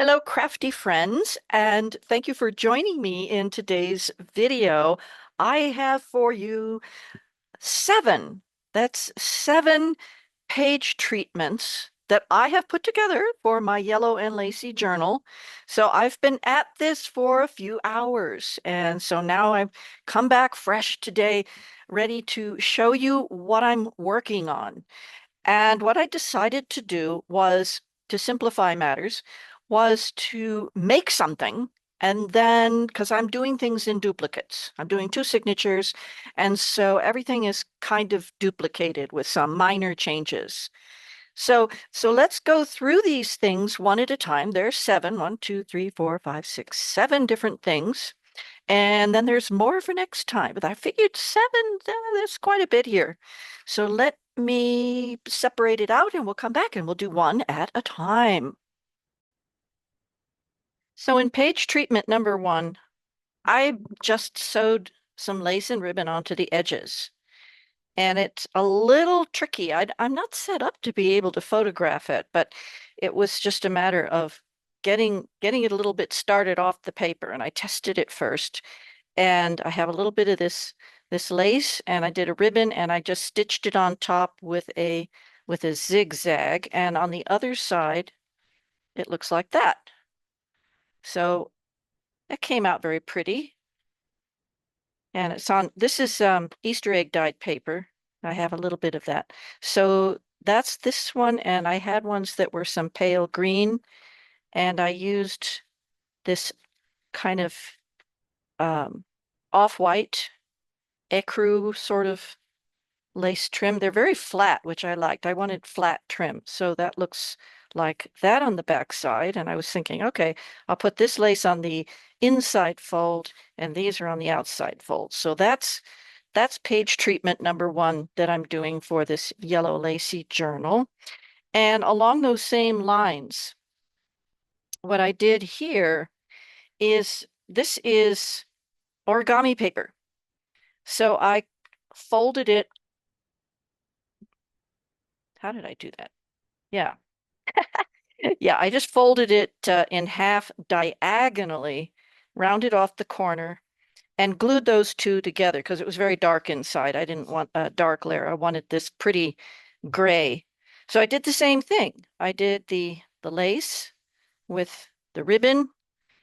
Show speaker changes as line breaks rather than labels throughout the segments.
Hello, crafty friends, and thank you for joining me in today's video. I have for you seven, that's seven page treatments that I have put together for my Yellow and Lacy journal. So I've been at this for a few hours, and so now I've come back fresh today, ready to show you what I'm working on. And what I decided to do was, to simplify matters, was to make something. And then, because I'm doing things in duplicates, I'm doing two signatures. And so everything is kind of duplicated with some minor changes. So let's go through these things one at a time. There's seven, 7 different things. And then there's more for next time. But I figured seven, there's quite a bit here. So let me separate it out and we'll come back and we'll do one at a time. So in page treatment number one, I just sewed some lace and ribbon onto the edges. And it's a little tricky. I'm not set up to be able to photograph it, but it was just a matter of getting it a little bit started off the paper. And I tested it first. And I have a little bit of this lace, and I did a ribbon, and I just stitched it on top with a zigzag. And on the other side, it looks like that. So that came out very pretty. And it's on, this is Easter egg dyed paper. I have a little bit of that. So that's this one, and I had ones that were some pale green, and I used this kind of off-white ecru sort of lace trim. They're very flat, which I liked. I wanted flat trim. So that looks like that on the back side. And I was thinking, okay, I'll put this lace on the inside fold and these are on the outside fold. So that's page treatment number one that I'm doing for this Yellow Lacy journal. And along those same lines, what I did here is this is origami paper. So I folded it. How did I do that? Yeah. Yeah, I just folded it in half diagonally, rounded off the corner, and glued those two together because it was very dark inside. I didn't want a dark layer. I wanted this pretty gray. So I did the same thing. I did the lace with the ribbon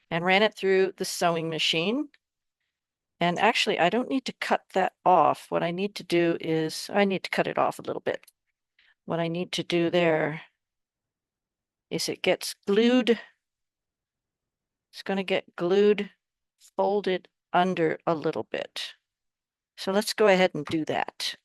and ran it through the sewing machine. And actually, I don't need to cut that off. What I need to do is I need to cut it off a little bit. What I need to do there is it gets glued. It's going to get glued, folded under a little bit. So let's go ahead and do that.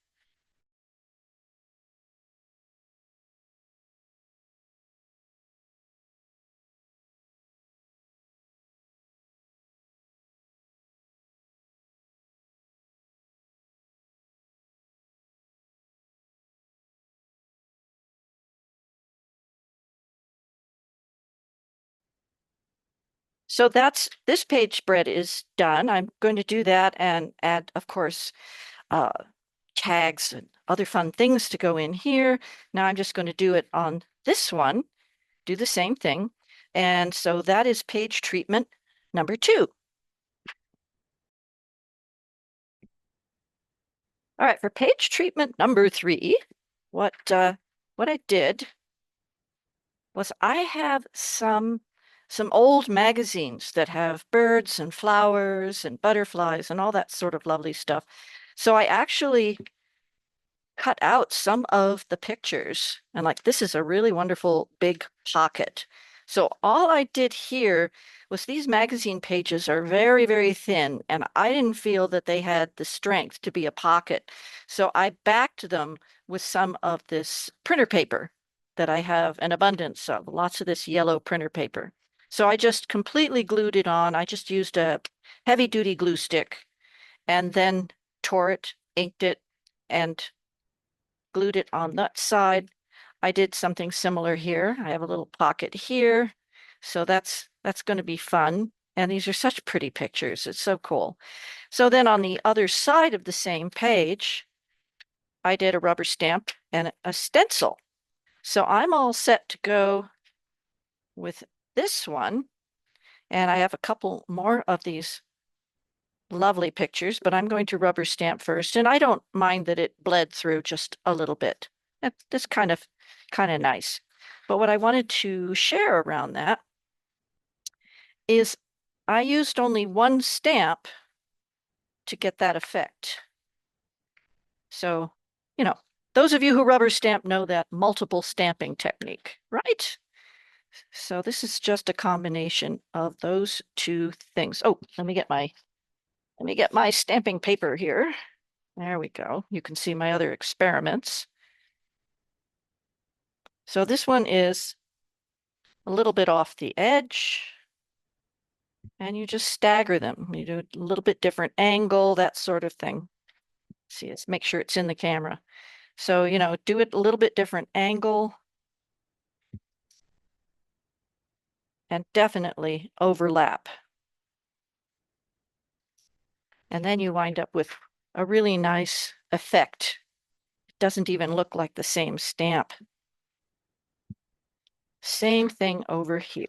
So that's this page spread is done. I'm going to do that and add, of course, uh, tags and other fun things to go in here. Now I'm just going to do it on this one, do the same thing. And so that is page treatment number two. All right, for page treatment number three, what I did was I have some old magazines that have birds and flowers and butterflies and all that sort of lovely stuff. So I actually cut out some of the pictures and like this is a really wonderful big pocket. So all I did here was these magazine pages are very, very thin and I didn't feel that they had the strength to be a pocket. So I backed them with some of this printer paper that I have an abundance of, lots of this yellow printer paper. So I just completely glued it on. I just used a heavy duty glue stick and then tore it, inked it, and glued it on that side. I did something similar here. I have a little pocket here. So that's going to be fun. And these are such pretty pictures. It's so cool. So then on the other side of the same page, I did a rubber stamp and a stencil. So I'm all set to go with this one, and I have a couple more of these lovely pictures, but I'm going to rubber stamp first, and I don't mind that it bled through just a little bit. That's kind of nice. But what I wanted to share around that is I used only one stamp to get that effect. So, you know, those of you who rubber stamp know that multiple stamping technique, right? So this is just a combination of those two things. Oh, let me get my stamping paper here. There we go. You can see my other experiments. So this one is a little bit off the edge, and you just stagger them. You do a little bit different angle, that sort of thing. See, let's make sure it's in the camera. So, do it a little bit different angle and definitely overlap. And then you wind up with a really nice effect. It doesn't even look like the same stamp. Same thing over here.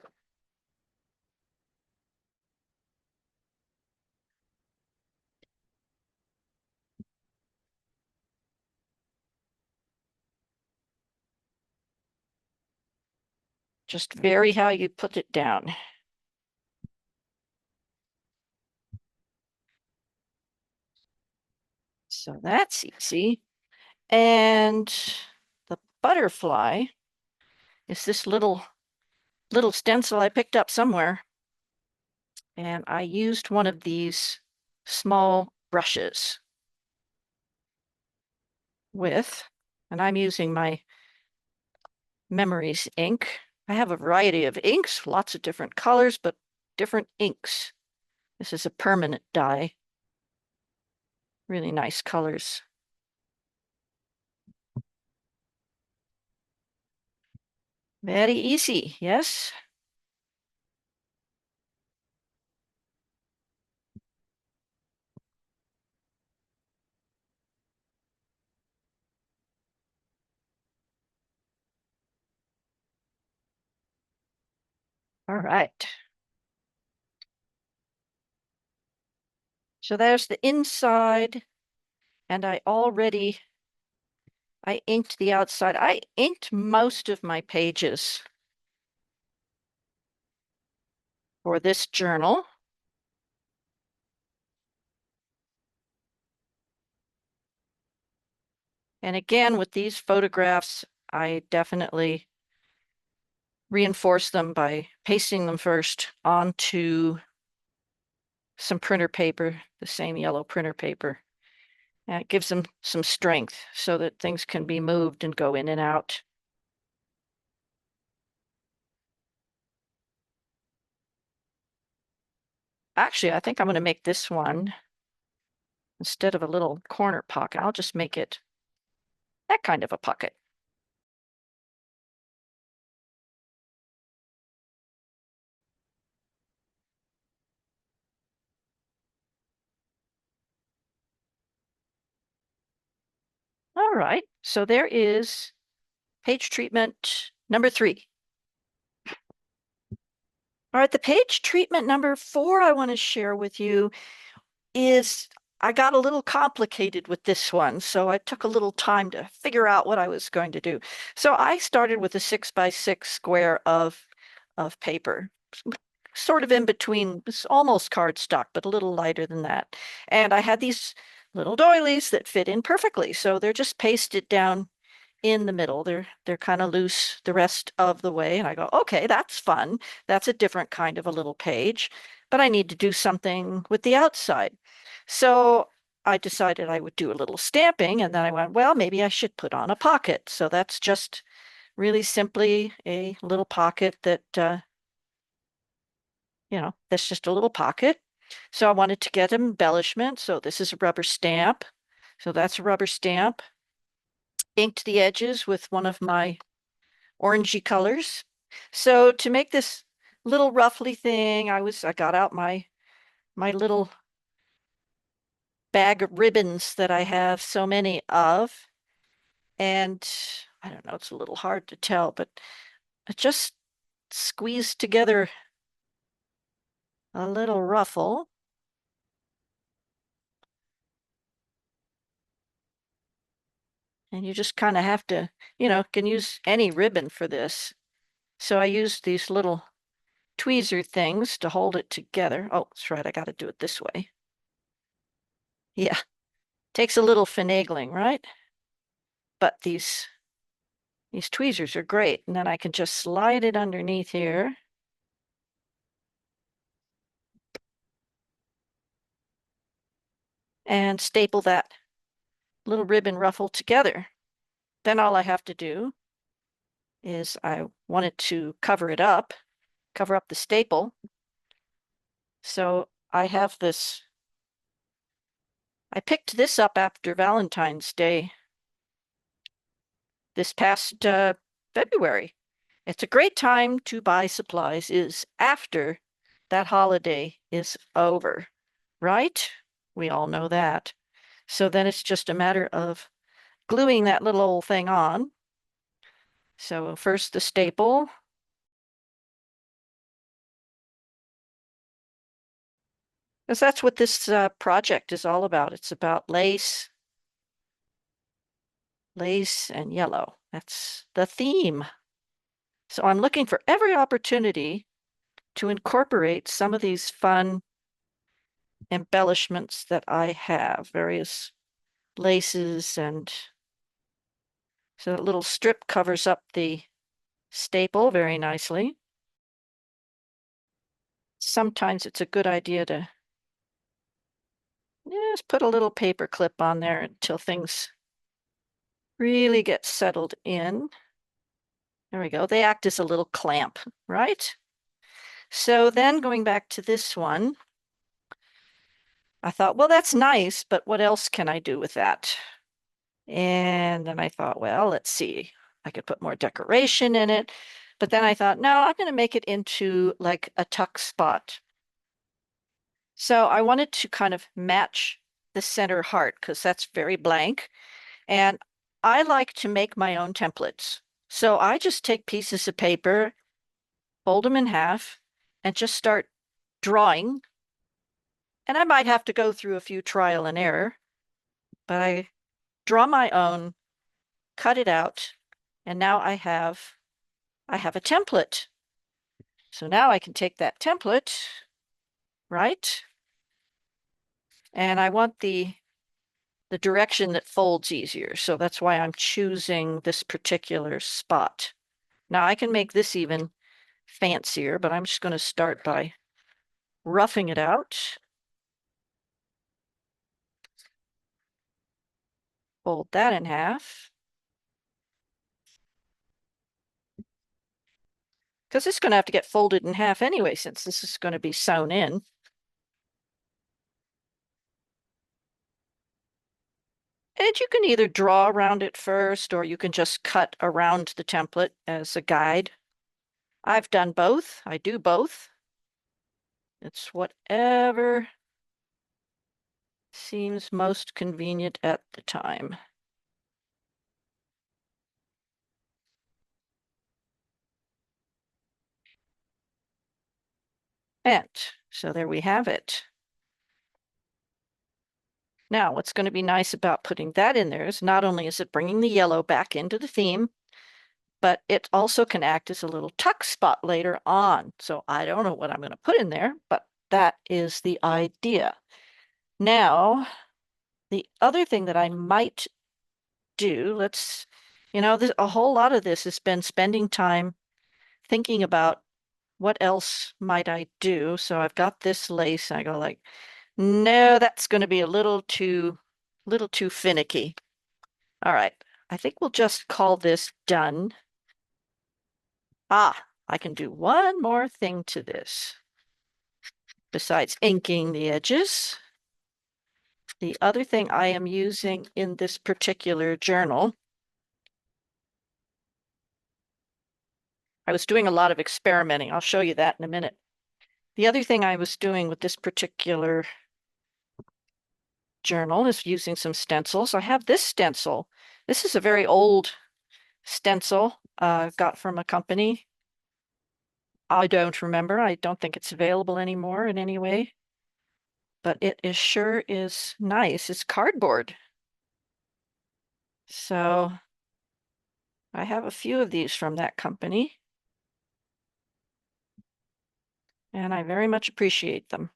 Just vary how you put it down. So that's easy. And the butterfly is this little stencil I picked up somewhere. And I used one of these small brushes and I'm using my Memories ink. I have a variety of inks, lots of different colors, but different inks. This is a permanent dye. Really nice colors. Very easy, yes? All right. So there's the inside, and I inked the outside. I inked most of my pages for this journal. And again, with these photographs, I definitely reinforce them by pasting them first onto some printer paper, the same yellow printer paper. And it gives them some strength so that things can be moved and go in and out. Actually, I think I'm going to make this one, instead of a little corner pocket, I'll just make it that kind of a pocket. All right, so there is page treatment number 3. All right, the page treatment number 4 I want to share with you is I got a little complicated with this one, so I took a little time to figure out what I was going to do. So I started with a 6x6 square of paper, sort of in between, it's almost cardstock, but a little lighter than that. And I had these little doilies that fit in perfectly, so they're just pasted down in the middle. They're kind of loose the rest of the way. And I go, okay, that's fun. That's a different kind of a little page, but I need to do something with the outside. So I decided I would do a little stamping, and then I went, well, maybe I should put on a pocket. So that's just really simply a little pocket that, that's just a little pocket. So I wanted to get embellishment. So this is a rubber stamp. So that's a rubber stamp. Inked the edges with one of my orangey colors. So to make this little ruffly thing, I got out my little bag of ribbons that I have so many of. And I don't know, it's a little hard to tell, but I just squeeze together a little ruffle. And you just kind of have to, can use any ribbon for this. So I used these little tweezer things to hold it together. Oh, that's right, I got to do it this way. Yeah, takes a little finagling, right? But these tweezers are great. And then I can just slide it underneath here. And staple that little ribbon ruffle together. Then all I have to do is I wanted to cover it up, cover up the staple. So I have this, I picked this up after Valentine's Day this past February. It's a great time to buy supplies is after that holiday is over, right? We all know that. So then it's just a matter of gluing that little old thing on. So first the staple. Because that's what this project is all about. It's about lace, lace and yellow. That's the theme. So I'm looking for every opportunity to incorporate some of these fun embellishments that I have, various laces, and so that little strip covers up the staple very nicely. Sometimes it's a good idea to just put a little paper clip on there until things really get settled in. There we go. They act as a little clamp, right? So then going back to this one, I thought, well, that's nice, but what else can I do with that? And then I thought, well, let's see. I could put more decoration in it. But then I thought, no, I'm going to make it into like a tuck spot. So I wanted to kind of match the center heart because that's very blank. And I like to make my own templates. So I just take pieces of paper, fold them in half, and just start drawing. And I might have to go through a few trial and error, but I draw my own, cut it out, and now I have a template. So now I can take that template, right? And I want the direction that folds easier. So that's why I'm choosing this particular spot. Now I can make this even fancier, but I'm just going to start by roughing it out. Fold that in half. Because it's going to have to get folded in half anyway, since this is going to be sewn in. And you can either draw around it first, or you can just cut around the template as a guide. I've done both. I do both. It's whatever seems most convenient at the time. And so there we have it. Now, what's going to be nice about putting that in there is not only is it bringing the yellow back into the theme, but it also can act as a little tuck spot later on. So I don't know what I'm going to put in there, but that is the idea. Now, the other thing that I might do, a whole lot of this has been spending time thinking about what else might I do. So I've got this lace, and I go like, no, that's going to be a little too finicky. All right, I think we'll just call this done. Ah, I can do one more thing to this. Besides inking the edges, the other thing I am using in this particular journal, I was doing a lot of experimenting. I'll show you that in a minute. The other thing I was doing with this particular journal is using some stencils. I have this stencil. This is a very old stencil got from a company. I don't remember. I don't think it's available anymore in any way, but it is sure is nice. It's cardboard. So I have a few of these from that company, and I very much appreciate them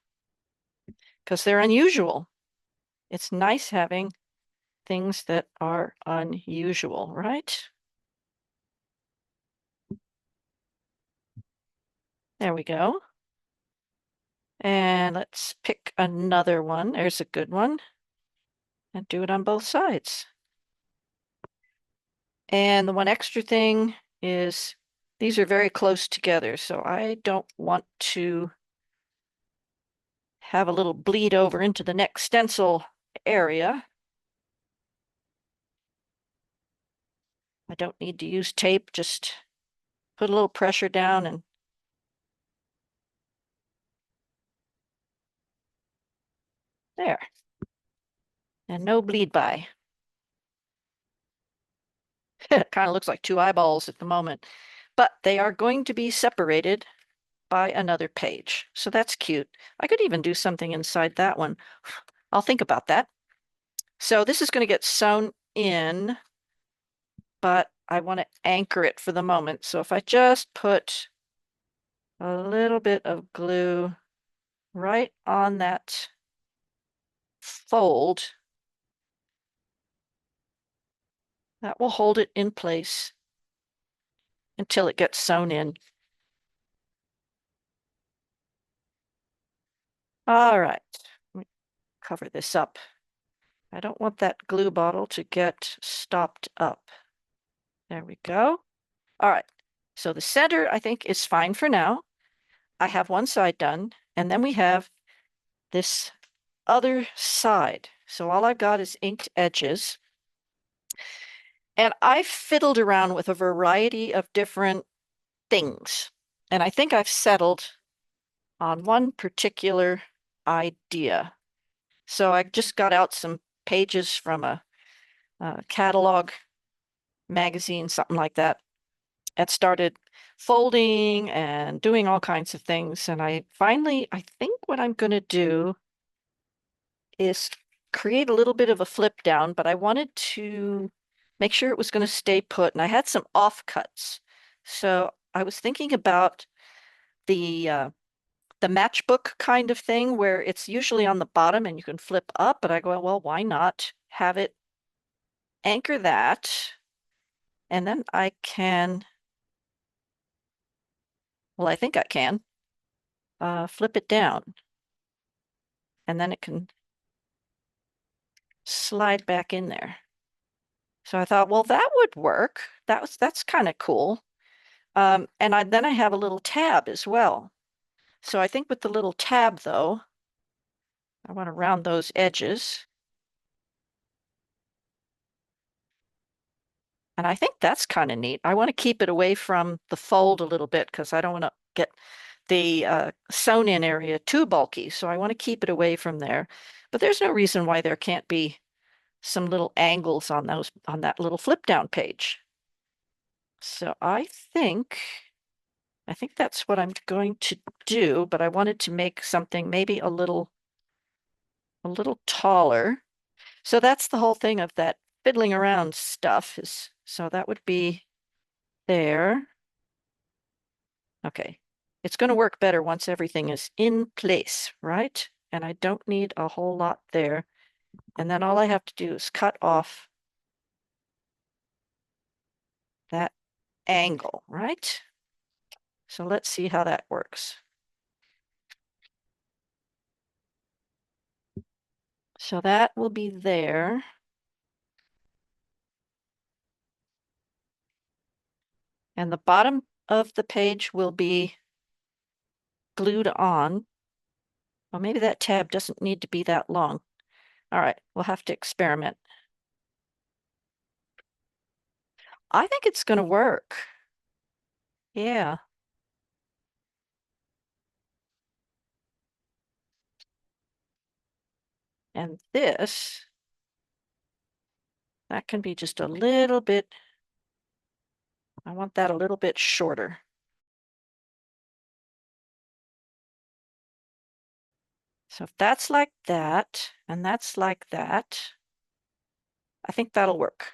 because they're unusual. It's nice having things that are unusual, right? There we go. And let's pick another one. There's a good one. And do it on both sides. And the one extra thing is these are very close together, so I don't want to have a little bleed over into the next stencil area. I don't need to use tape, just put a little pressure down and there. And no bleed by. It kind of looks like two eyeballs at the moment, but they are going to be separated by another page. So that's cute. I could even do something inside that one. I'll think about that. So this is going to get sewn in, but I want to anchor it for the moment. So if I just put a little bit of glue right on that fold, that will hold it in place until it gets sewn in. All right, let me cover this up. I don't want that glue bottle to get stopped up. There we go. All right, so the center I think is fine for now. I have one side done, and then we have this other side. So all I've got is inked edges. And I fiddled around with a variety of different things. And I think I've settled on one particular idea. So I just got out some pages from a catalog magazine, something like that, and started folding and doing all kinds of things. And I think what I'm going to do is create a little bit of a flip down, but I wanted to make sure it was going to stay put. And I had some offcuts. So I was thinking about the matchbook kind of thing where it's usually on the bottom and you can flip up, but I go, well, why not have it anchor that? And then I can, well, I think I can flip it down and then it can slide back in there. So I thought, well, that would work. That's kind of cool. And then I have a little tab as well. So I think with the little tab though, I want to round those edges. And I think that's kind of neat. I want to keep it away from the fold a little bit because I don't want to get the sewn in area too bulky. So I want to keep it away from there. But there's no reason why there can't be some little angles on that little flip down page. So I think that's what I'm going to do, but I wanted to make something maybe a little taller. So that's the whole thing of that fiddling around stuff is, so that would be there. Okay. It's going to work better once everything is in place, right? And I don't need a whole lot there. And then all I have to do is cut off that angle, right? So let's see how that works. So that will be there. And the bottom of the page will be glued on. Well, maybe that tab doesn't need to be that long. All right, we'll have to experiment. I think it's going to work. Yeah. And this, that can be just a little bit, I want that a little bit shorter. So if that's like that, and that's like that, I think that'll work.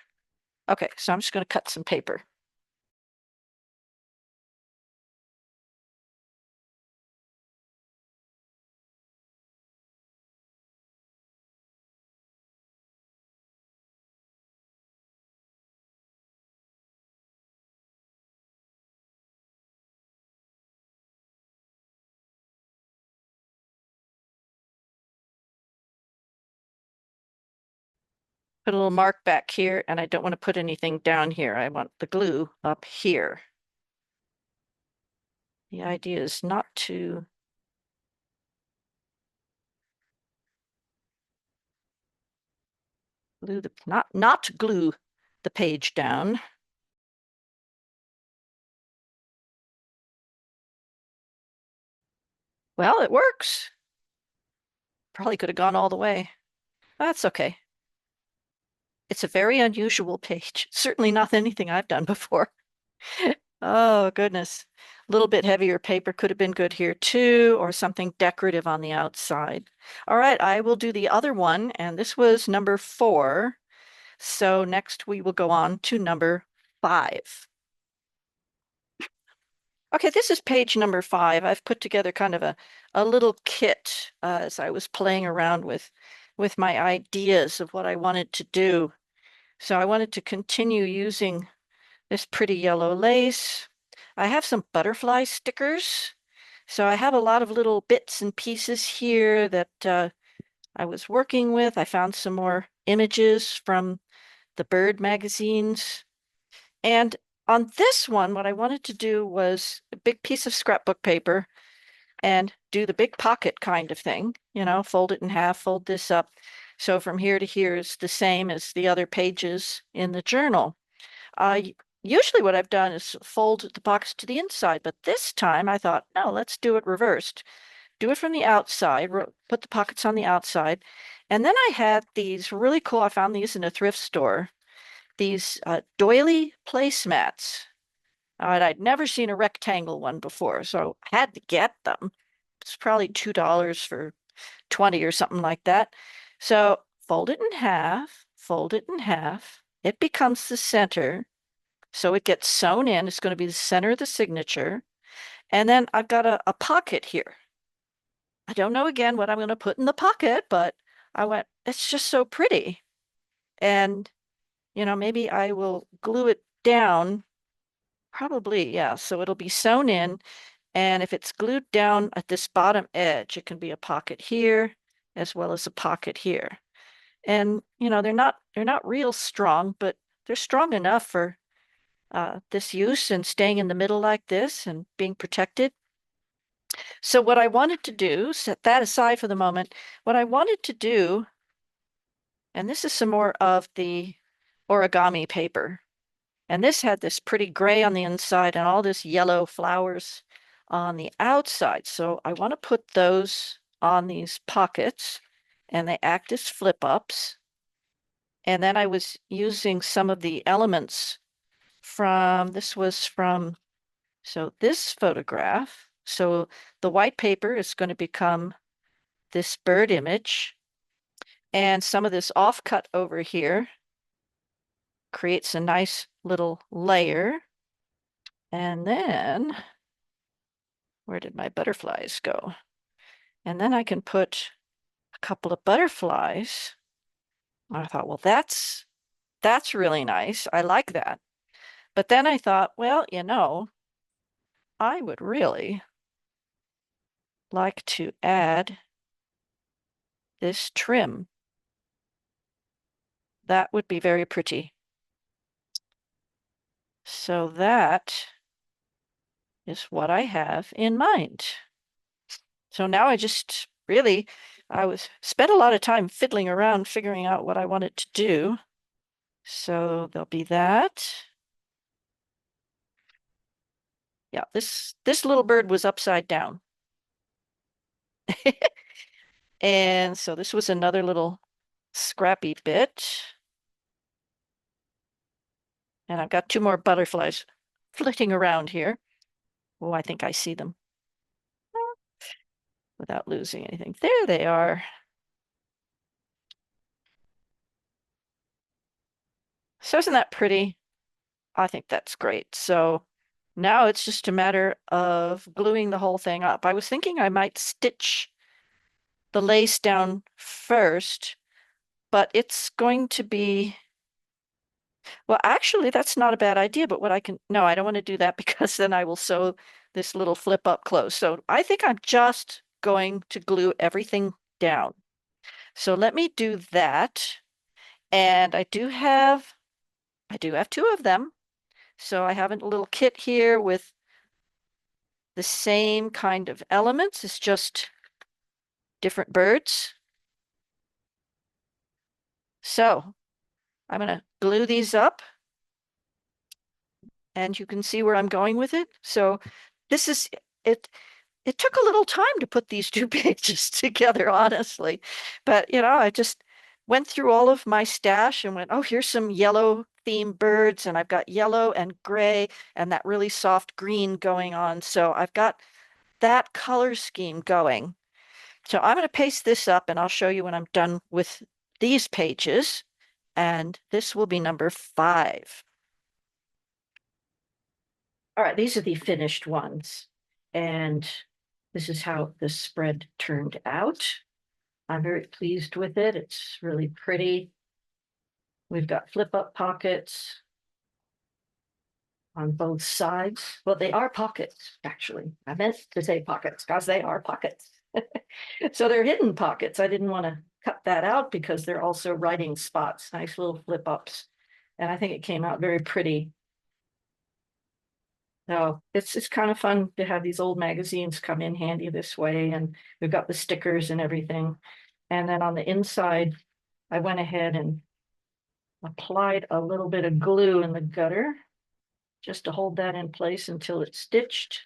Okay, so I'm just going to cut some paper. Put a little mark back here, and I don't want to put anything down here. I want the glue up here. The idea is not to glue the not glue the page down. Well, it works. Probably could have gone all the way. That's okay. It's a very unusual page. Certainly not anything I've done before. Oh, goodness. A little bit heavier paper could have been good here too, or something decorative on the outside. All right, I will do the other one, and this was number 4. So next we will go on to number 5. Okay, this is page number 5. I've put together kind of a little kit as I was playing around with my ideas of what I wanted to do. So I wanted to continue using this pretty yellow lace. I have some butterfly stickers. So I have a lot of little bits and pieces here that I was working with. I found some more images from the bird magazines. And on this one, what I wanted to do was a big piece of scrapbook paper and do the big pocket kind of thing, fold it in half, fold this up. So from here to here is the same as the other pages in the journal. Usually what I've done is fold the pockets to the inside, but this time I thought, no, let's do it reversed. Do it from the outside, put the pockets on the outside. And then I had these really cool, I found these in a thrift store, these doily placemats. And I'd never seen a rectangle one before, so I had to get them. It's probably $2 for 20 or something like that. So fold it in half, fold it in half. It becomes the center. So it gets sewn in. It's going to be the center of the signature. And then I've got a pocket here. I don't know again what I'm going to put in the pocket, but I went, it's just so pretty. And, maybe I will glue it down. Probably, yeah. So it'll be sewn in. And if it's glued down at this bottom edge, it can be a pocket here as well as a pocket here. And, they're not real strong, but they're strong enough for this use and staying in the middle like this and being protected. So what I wanted to do, set that aside for the moment, what I wanted to do, and this is some more of the origami paper, and this had this pretty gray on the inside and all this yellow flowers on the outside. So I want to put those on these pockets, and they act as flip ups. And then I was using some of the elements this was from, so this photograph. So the white paper is going to become this bird image, and some of this offcut over here creates a nice little layer. And then, where did my butterflies go? And then I can put a couple of butterflies. I thought, well, that's really nice. I like that. But then I thought, well, I would really like to add this trim. That would be very pretty. So that is what I have in mind. So now I was spent a lot of time fiddling around figuring out what I wanted to do. So there'll be that. Yeah, this little bird was upside down. And so this was another little scrappy bit. And I've got 2 more butterflies flitting around here. Oh, I think I see them. without losing anything. There they are. So isn't that pretty? I think that's great. So now it's just a matter of gluing the whole thing up. I was thinking I might stitch the lace down first, but it's going to be, well, actually, that's not a bad idea, but what I can, no, I don't want to do that because then I will sew this little flip up close. So I think I'm just going to glue everything down. So let me do that. And I do have two of them. So I have a little kit here with the same kind of elements. It's just different birds. So I'm going to glue these up and you can see where I'm going with it. So this is it. It took a little time to put these two pages together, honestly. But, I just went through all of my stash and went, oh, here's some yellow themed birds. And I've got yellow and gray and that really soft green going on. So I've got that color scheme going. So I'm going to paste this up and I'll show you when I'm done with these pages. And this will be number 5. All right, these are the finished ones. And this is how the spread turned out. I'm very pleased with it. It's really pretty. We've got flip-up pockets on both sides. Well, they are pockets, actually. I meant to say pockets because they are pockets. So they're hidden pockets. I didn't want to cut that out because they're also writing spots, nice little flip-ups. And I think it came out very pretty. So it's kind of fun to have these old magazines come in handy this way. And we've got the stickers and everything. And then on the inside, I went ahead and applied a little bit of glue in the gutter just to hold that in place until it's stitched.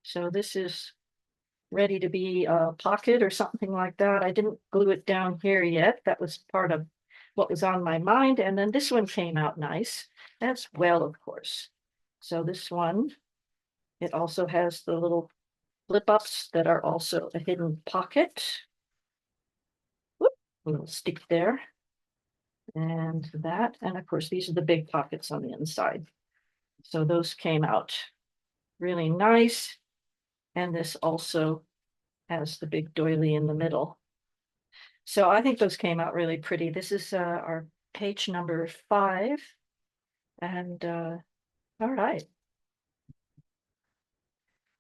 So this is ready to be a pocket or something like that. I didn't glue it down here yet. That was part of what was on my mind. And then this one came out nice as well, of course. So this one, it also has the little flip ups that are also a hidden pocket. Whoop, a little stick there. And that, and of course, these are the big pockets on the inside. So those came out really nice. And this also has the big doily in the middle. So I think those came out really pretty. This is our page number 5. And all right.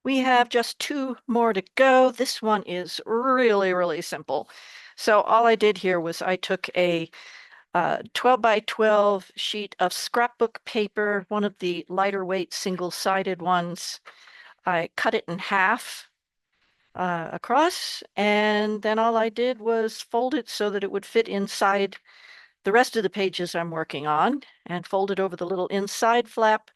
We have just 2 more to go. This one is really, really simple. So all I did here was I took a 12 by 12 sheet of scrapbook paper, one of the lighter weight single-sided ones. I cut it in half across, and then all I did was fold it so that it would fit inside the rest of the pages I'm working on, and fold it over the little inside flap.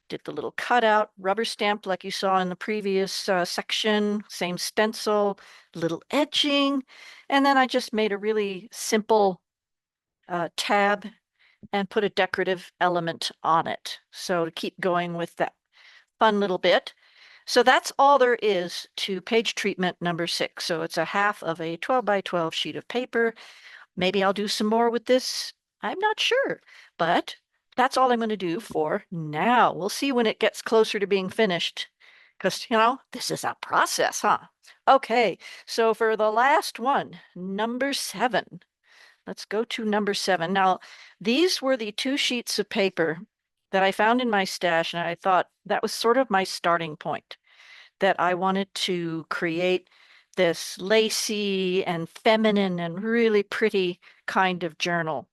Did the little cutout, rubber stamp like you saw in the previous section, same stencil, little edging, and then I just made a really simple tab and put a decorative element on it. So to keep going with that fun little bit. So that's all there is to page treatment number 6. So it's a half of a 12 by 12 sheet of paper. Maybe I'll do some more with this. I'm not sure, but that's all I'm going to do for now. We'll see when it gets closer to being finished because, this is a process, huh? Okay, so for the last one, number 7. Let's go to number 7. Now, these were the 2 sheets of paper that I found in my stash, and I thought that was sort of my starting point, that I wanted to create this lacy and feminine and really pretty kind of journal.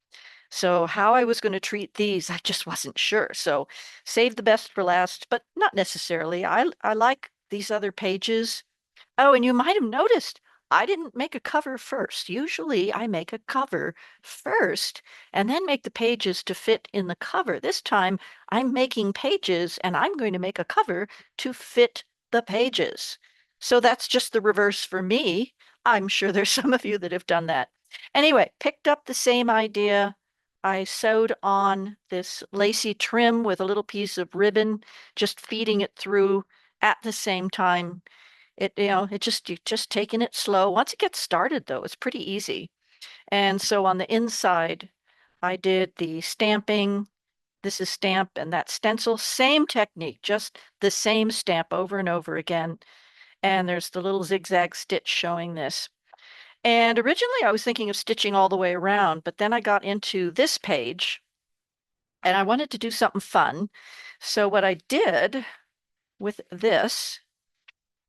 So how I was going to treat these, I just wasn't sure. So save the best for last, but not necessarily. I like these other pages. Oh, and you might have noticed I didn't make a cover first. Usually I make a cover first and then make the pages to fit in the cover. This time I'm making pages and I'm going to make a cover to fit the pages. So that's just the reverse for me. I'm sure there's some of you that have done that. Anyway, picked up the same idea. I sewed on this lacy trim with a little piece of ribbon, just feeding it through at the same time. You're just taking it slow. Once it gets started, though, it's pretty easy. And so on the inside, I did the stamping. This is stamp and that stencil, same technique, just the same stamp over and over again. And there's the little zigzag stitch showing this. And originally I was thinking of stitching all the way around, but then I got into this page and I wanted to do something fun. So what I did with this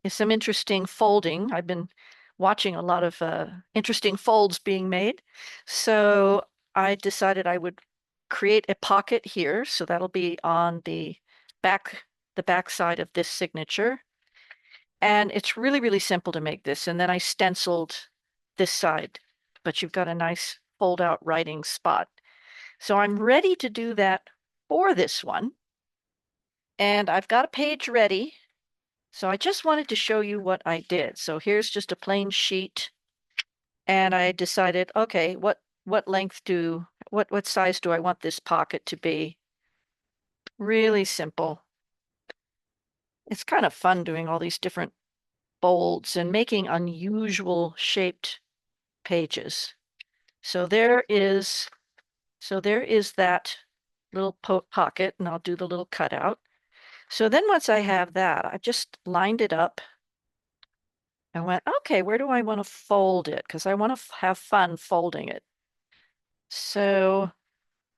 is some interesting folding. I've been watching a lot of interesting folds being made. So I decided I would create a pocket here. So that'll be on back, the back side of this signature. And it's really, really simple to make this. And then I stenciled this side, but you've got a nice fold out writing spot. So I'm ready to do that for this one. And I've got a page ready. So I just wanted to show you what I did. So here's just a plain sheet. And I decided, okay, what size do I want this pocket to be? Really simple. It's kind of fun doing all these different folds and making unusual shaped pages. So there is that little pocket, and I'll do the little cutout. So then once I have that, I just lined it up and went, okay, where do I want to fold it? Because I want to have fun folding it. So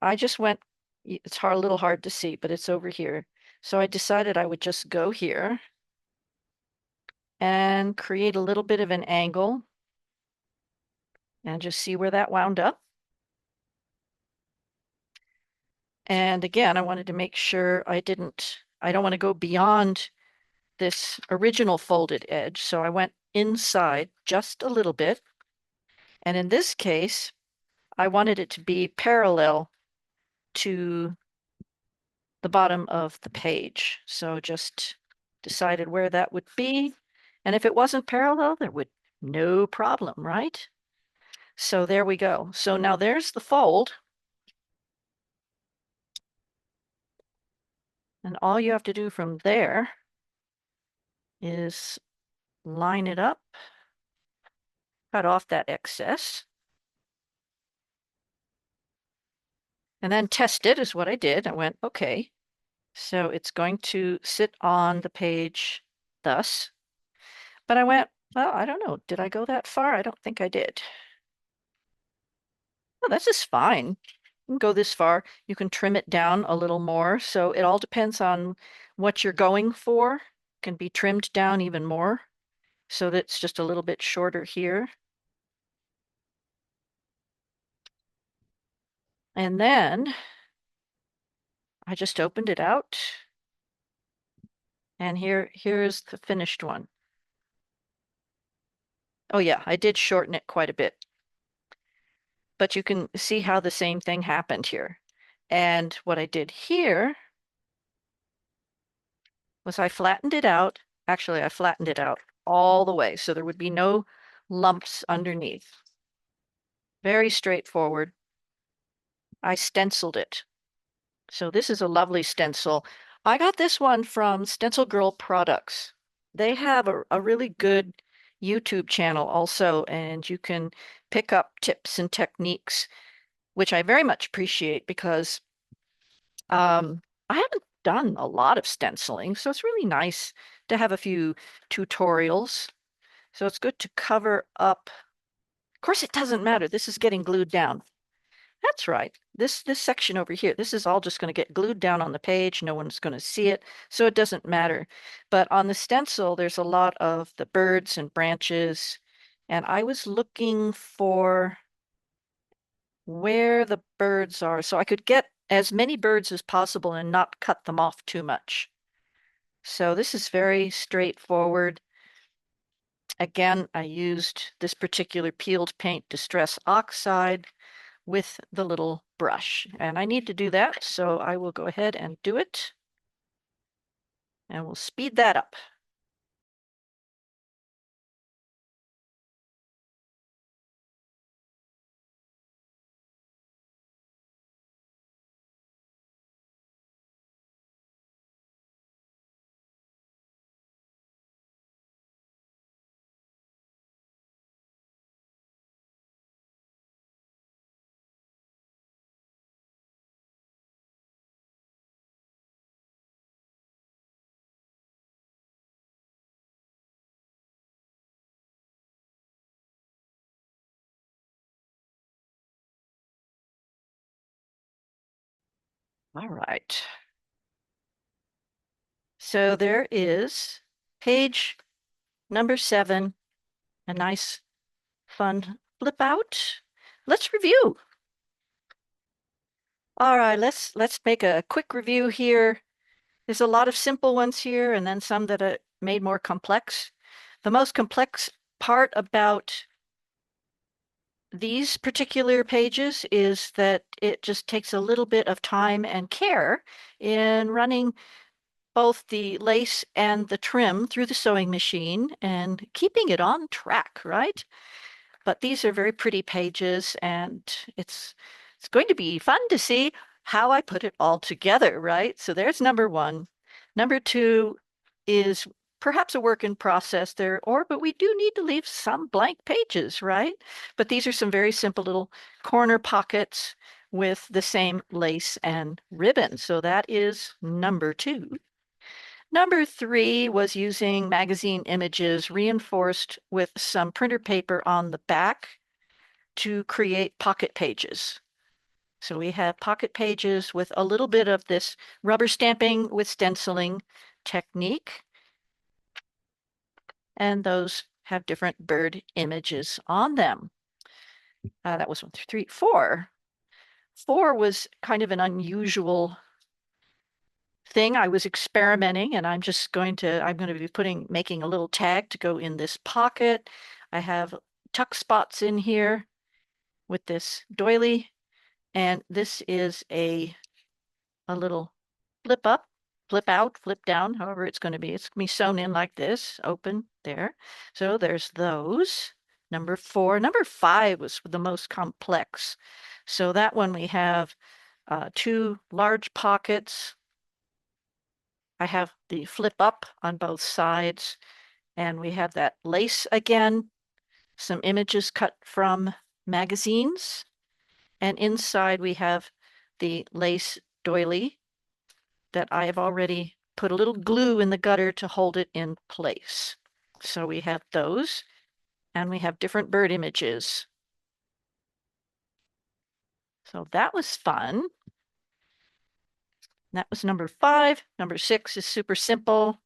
I just went, it's a little hard to see, but it's over here. So I decided I would just go here and create a little bit of an angle and just see where that wound up. And again, I wanted to make sure I don't want to go beyond this original folded edge. So I went inside just a little bit. And in this case, I wanted it to be parallel to the bottom of the page. So just decided where that would be. And if it wasn't parallel, there would no problem, right? So there we go. So now there's the fold. And all you have to do from there is line it up, cut off that excess, and then test it is what I did. I went, okay, so it's going to sit on the page thus. But I went, well, I don't know. Did I go that far? I don't think I did. Oh, this is fine. You can go this far. You can trim it down a little more. So it all depends on what you're going for. It can be trimmed down even more so that it's just a little bit shorter here. And then I just opened it out. And here's the finished one. Oh yeah, I did shorten it quite a bit. But you can see how the same thing happened here. And what I did here was I flattened it out. Actually, I flattened it out all the way so there would be no lumps underneath. Very straightforward. I stenciled it. So this is a lovely stencil. I got this one from Stencil Girl Products. They have a really good YouTube channel also, and you can pick up tips and techniques, which I very much appreciate because I haven't done a lot of stenciling, so it's really nice to have a few tutorials. So it's good to cover up. Of course, it doesn't matter. This is getting glued down. That's right. This section over here, this is all just going to get glued down on the page. No one's going to see it, so it doesn't matter. But on the stencil, there's a lot of the birds and branches, and I was looking for where the birds are so I could get as many birds as possible and not cut them off too much. So this is very straightforward. Again, I used this particular peeled paint Distress Oxide with the little brush. And I need to do that, so I will go ahead and do it. And we'll speed that up. All right. So there is page number 7, a nice fun flip out. Let's review. All right, let's make a quick review here. There's a lot of simple ones here and then some that are made more complex. The most complex part about these particular pages is that it just takes a little bit of time and care in running both the lace and the trim through the sewing machine and keeping it on track, right? But these are very pretty pages, and it's going to be fun to see how I put it all together, right? So there's number 1. Number 2 is perhaps a work in process there, but we do need to leave some blank pages, right? But these are some very simple little corner pockets with the same lace and ribbon. So that is number 2. Number 3 was using magazine images reinforced with some printer paper on the back to create pocket pages. So we have pocket pages with a little bit of this rubber stamping with stenciling technique. And those have different bird images on them. That was 1, 2, 3, 4. 4 was kind of an unusual thing. I was experimenting and I'm going to be making a little tag to go in this pocket. I have tuck spots in here with this doily, and this is a little flip up, flip out, flip down, however it's going to be. It's going to be sewn in like this, open there. So there's those. Number 4. Number 5 was the most complex. So that one we have 2 large pockets. I have the flip up on both sides, and we have that lace again, some images cut from magazines, and inside we have the lace doily that I have already put a little glue in the gutter to hold it in place. So we have those, and we have different bird images. So that was fun. That was number 5. Number 6 is super simple,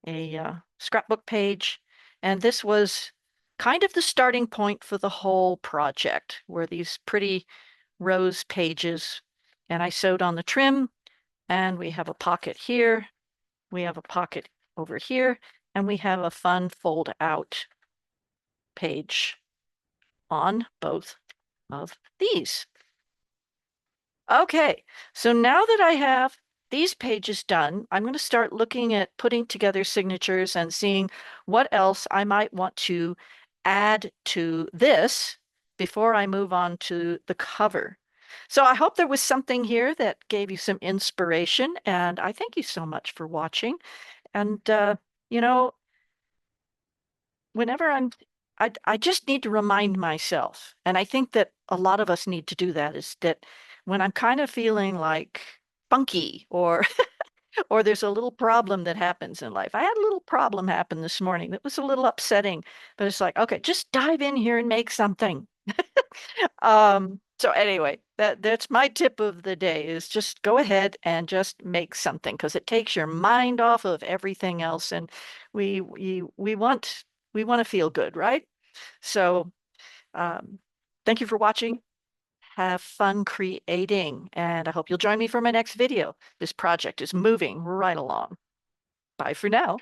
a scrapbook page. And this was kind of the starting point for the whole project, were these pretty rose pages. And I sewed on the trim, and we have a pocket here. We have a pocket over here, and we have a fun fold out page on both of these. Okay, so now that I have these pages done, I'm going to start looking at putting together signatures and seeing what else I might want to add to this before I move on to the cover. So I hope there was something here that gave you some inspiration, and I thank you so much for watching. And you know, whenever I just need to remind myself, and I think that a lot of us need to do that, is that when I'm kind of feeling like funky or or there's a little problem that happens in life. I had a little problem happen this morning that was a little upsetting, but it's like, okay, just dive in here and make something. So anyway, that's my tip of the day, is just go ahead and just make something, because it takes your mind off of everything else, and we want to feel good, right? So um, thank you for watching. Have fun creating, and I hope you'll join me for my next video. This project is moving right along. Bye for now.